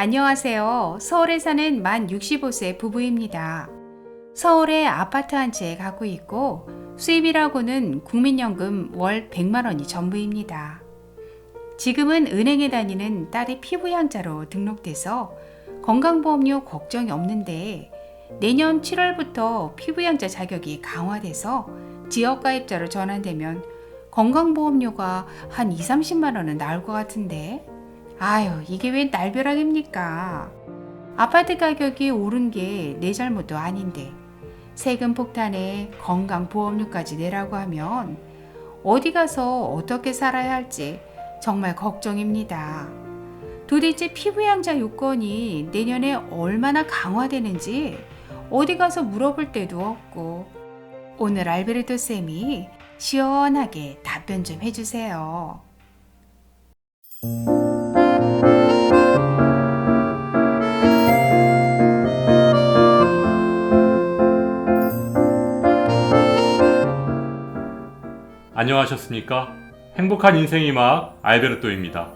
안녕하세요. 서울에 사는 만 65세 부부입니다. 서울에 아파트 한 채 갖고 있고 수입이라고는 국민연금 월 100만 원이 전부입니다. 지금은 은행에 다니는 딸이 피부양자로 등록돼서 건강보험료 걱정이 없는데 내년 7월부터 피부양자 자격이 강화돼서 지역가입자로 전환되면 건강보험료가 한 2, 30만 원은 나올 것 같은데 아유, 이게 웬 날벼락입니까? 아파트 가격이 오른 게 내 잘못도 아닌데 세금 폭탄에 건강보험료까지 내라고 하면 어디 가서 어떻게 살아야 할지 정말 걱정입니다. 도대체 피부양자 요건이 내년에 얼마나 강화되는지 어디 가서 물어볼 데도 없고 오늘 알베르토 쌤이 시원하게 답변 좀 해주세요. 안녕하셨습니까? 행복한 인생의 막 알베르토입니다.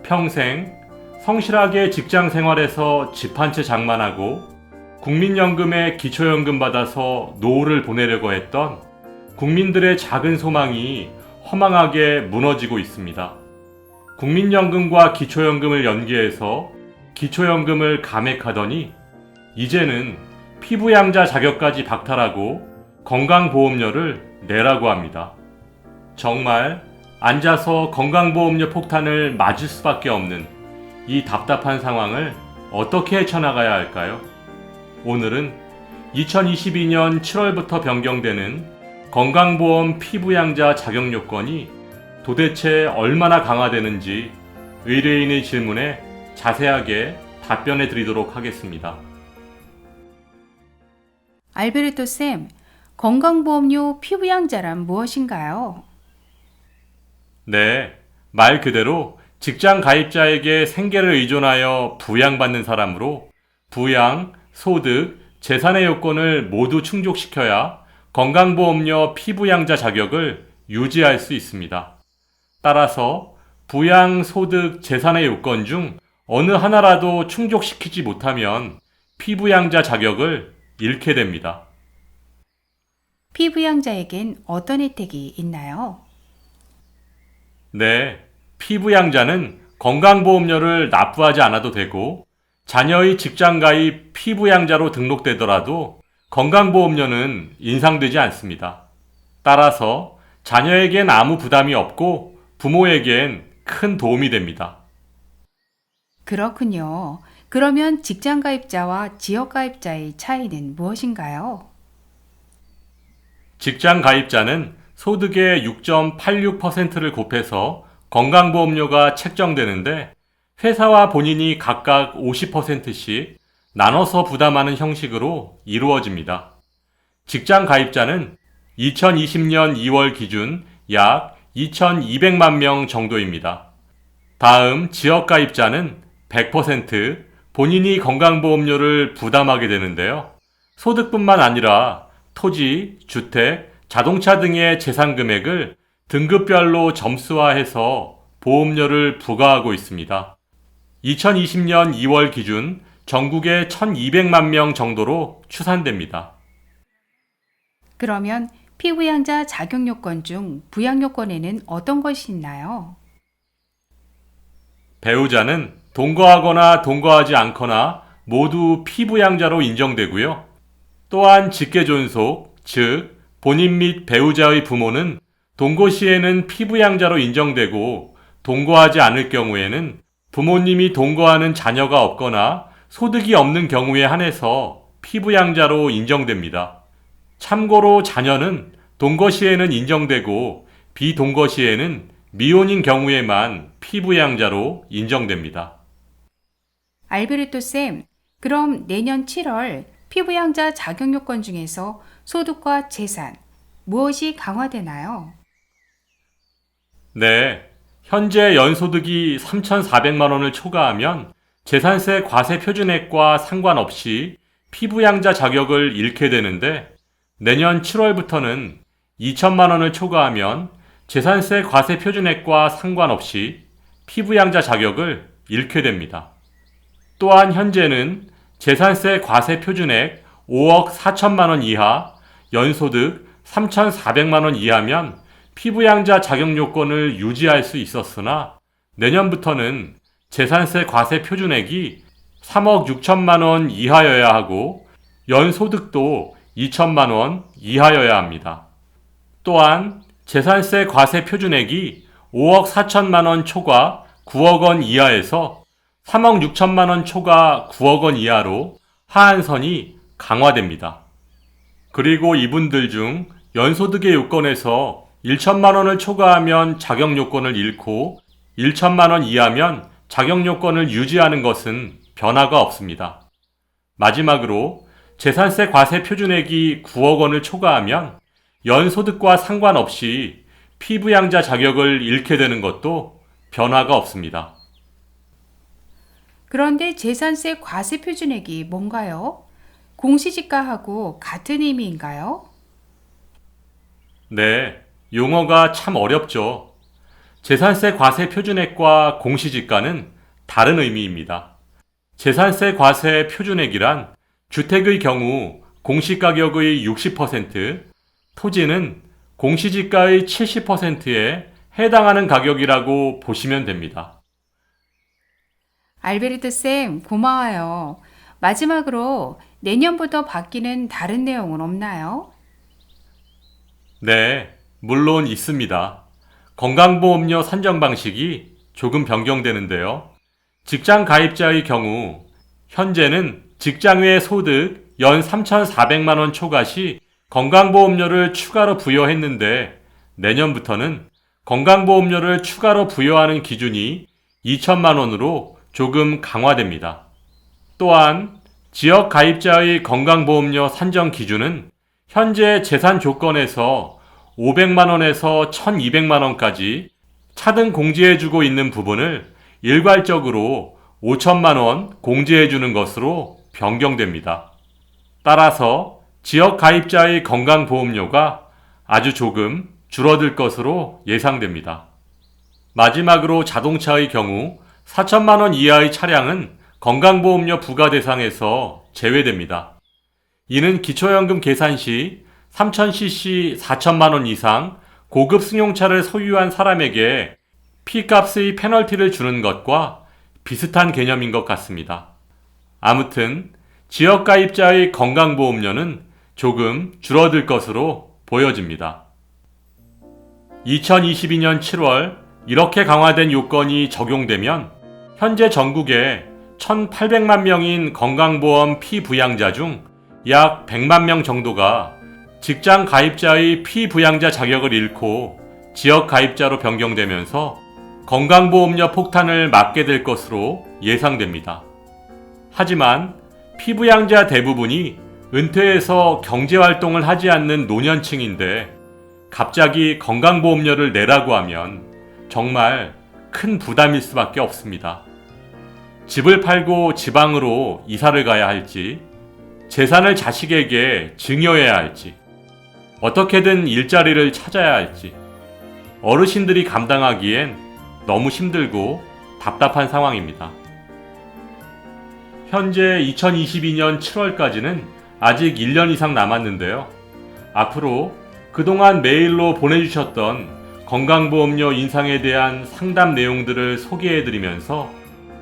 평생 성실하게 직장 생활에서 집 한 채 장만하고 국민연금에 기초연금 받아서 노후를 보내려고 했던 국민들의 작은 소망이 허망하게 무너지고 있습니다. 국민연금과 기초연금을 연계해서 기초연금을 감액하더니 이제는 피부양자 자격까지 박탈하고 건강보험료를 내라고 합니다. 정말 앉아서 건강보험료 폭탄을 맞을 수밖에 없는 이 답답한 상황을 어떻게 헤쳐나가야 할까요? 오늘은 2022년 7월부터 변경되는 건강보험 피부양자 자격 요건이 도대체 얼마나 강화되는지 의뢰인의 질문에 자세하게 답변해 드리도록 하겠습니다. 알베르토 쌤, 건강보험료 피부양자란 무엇인가요? 네, 말 그대로 직장 가입자에게 생계를 의존하여 부양받는 사람으로 부양, 소득, 재산의 요건을 모두 충족시켜야 건강보험료 피부양자 자격을 유지할 수 있습니다. 따라서 부양, 소득, 재산의 요건 중 어느 하나라도 충족시키지 못하면 피부양자 자격을 잃게 됩니다. 피부양자에겐 어떤 혜택이 있나요? 네, 피부양자는 건강보험료를 납부하지 않아도 되고 자녀의 직장가입 피부양자로 등록되더라도 건강보험료는 인상되지 않습니다. 따라서 자녀에겐 아무 부담이 없고 부모에겐 큰 도움이 됩니다. 그렇군요. 그러면 직장가입자와 지역가입자의 차이는 무엇인가요? 직장가입자는 소득의 6.86%를 곱해서 건강보험료가 책정되는데 회사와 본인이 각각 50%씩 나눠서 부담하는 형식으로 이루어집니다. 직장가입자는 2020년 2월 기준 약 2,200만 명 정도입니다. 다음 지역가입자는 100% 본인이 건강보험료를 부담하게 되는데요. 소득뿐만 아니라 토지, 주택, 자동차 등의 재산 금액을 등급별로 점수화해서 보험료를 부과하고 있습니다. 2020년 2월 기준 전국에 1,200만 명 정도로 추산됩니다. 그러면 피부양자 자격 요건 중 부양 요건에는 어떤 것이 있나요? 배우자는 동거하거나 동거하지 않거나 모두 피부양자로 인정되고요. 또한 직계존속, 즉 본인 및 배우자의 부모는 동거 시에는 피부양자로 인정되고 동거하지 않을 경우에는 부모님이 동거하는 자녀가 없거나 소득이 없는 경우에 한해서 피부양자로 인정됩니다. 참고로 자녀는 동거 시에는 인정되고 비동거 시에는 미혼인 경우에만 피부양자로 인정됩니다. 알베르토 쌤, 그럼 내년 7월 피부양자 자격 요건 중에서 소득과 재산, 무엇이 강화되나요? 네, 현재 연소득이 3,400만 원을 초과하면 재산세 과세 표준액과 상관없이 피부양자 자격을 잃게 되는데 내년 7월부터는 2천만 원을 초과하면 재산세 과세 표준액과 상관없이 피부양자 자격을 잃게 됩니다. 또한 현재는 재산세 과세 표준액 5억 4천만 원 이하, 연소득 3,400만 원 이하면 피부양자 자격 요건을 유지할 수 있었으나 내년부터는 재산세 과세 표준액이 3억 6천만 원 이하여야 하고 연소득도 2천만 원 이하여야 합니다. 또한 재산세 과세 표준액이 5억 4천만 원 초과 9억 원 이하에서 3억 6천만 원 초과 9억 원 이하로 하한선이 강화됩니다. 그리고 이분들 중 연소득의 요건에서 1천만 원을 초과하면 자격 요건을 잃고 1천만 원 이하면 자격 요건을 유지하는 것은 변화가 없습니다. 마지막으로 재산세 과세 표준액이 9억 원을 초과하면 연소득과 상관없이 피부양자 자격을 잃게 되는 것도 변화가 없습니다. 그런데 재산세 과세 표준액이 뭔가요? 공시지가하고 같은 의미인가요? 네, 용어가 참 어렵죠. 재산세 과세 표준액과 공시지가는 다른 의미입니다. 재산세 과세 표준액이란 주택의 경우 공시가격의 60%, 토지는 공시지가의 70%에 해당하는 가격이라고 보시면 됩니다. 알베르트 쌤, 고마워요. 마지막으로 내년부터 바뀌는 다른 내용은 없나요? 네, 물론 있습니다. 건강보험료 산정 방식이 조금 변경되는데요. 직장 가입자의 경우 현재는 직장 외 소득 연 3,400만 원 초과 시 건강보험료를 추가로 부여했는데 내년부터는 건강보험료를 추가로 부여하는 기준이 2천만 원으로 조금 강화됩니다. 또한 지역 가입자의 건강보험료 산정 기준은 현재 재산 조건에서 500만 원에서 1,200만 원까지 차등 공제해주고 있는 부분을 일괄적으로 5천만 원 공제해주는 것으로 변경됩니다. 따라서 지역 가입자의 건강보험료가 아주 조금 줄어들 것으로 예상됩니다. 마지막으로 자동차의 경우 4천만 원 이하의 차량은 건강보험료 부과 대상에서 제외됩니다. 이는 기초연금 계산 시 3000cc 4천만 원 이상 고급 승용차를 소유한 사람에게 P값의 페널티를 주는 것과 비슷한 개념인 것 같습니다. 아무튼 지역가입자의 건강보험료는 조금 줄어들 것으로 보여집니다. 2022년 7월 이렇게 강화된 요건이 적용되면 현재 전국에 1,800만 명인 건강보험 피부양자 중 약 100만 명 정도가 직장 가입자의 피부양자 자격을 잃고 지역 가입자로 변경되면서 건강보험료 폭탄을 맞게 될 것으로 예상됩니다. 하지만 피부양자 대부분이 은퇴해서 경제활동을 하지 않는 노년층인데 갑자기 건강보험료를 내라고 하면 정말 큰 부담일 수밖에 없습니다. 집을 팔고 지방으로 이사를 가야 할지, 재산을 자식에게 증여해야 할지, 어떻게든 일자리를 찾아야 할지, 어르신들이 감당하기엔 너무 힘들고 답답한 상황입니다. 현재 2022년 7월까지는 아직 1년 이상 남았는데요. 앞으로 그동안 메일로 보내주셨던 건강보험료 인상에 대한 상담 내용들을 소개해드리면서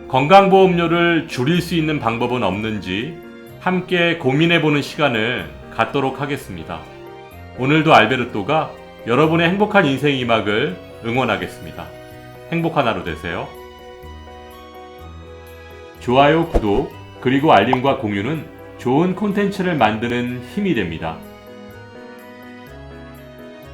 건강보험료를 줄일 수 있는 방법은 없는지 함께 고민해보는 시간을 갖도록 하겠습니다. 오늘도 알베르토가 여러분의 행복한 인생 이막을 응원하겠습니다. 행복한 하루 되세요. 좋아요, 구독, 그리고 알림과 공유는 좋은 콘텐츠를 만드는 힘이 됩니다.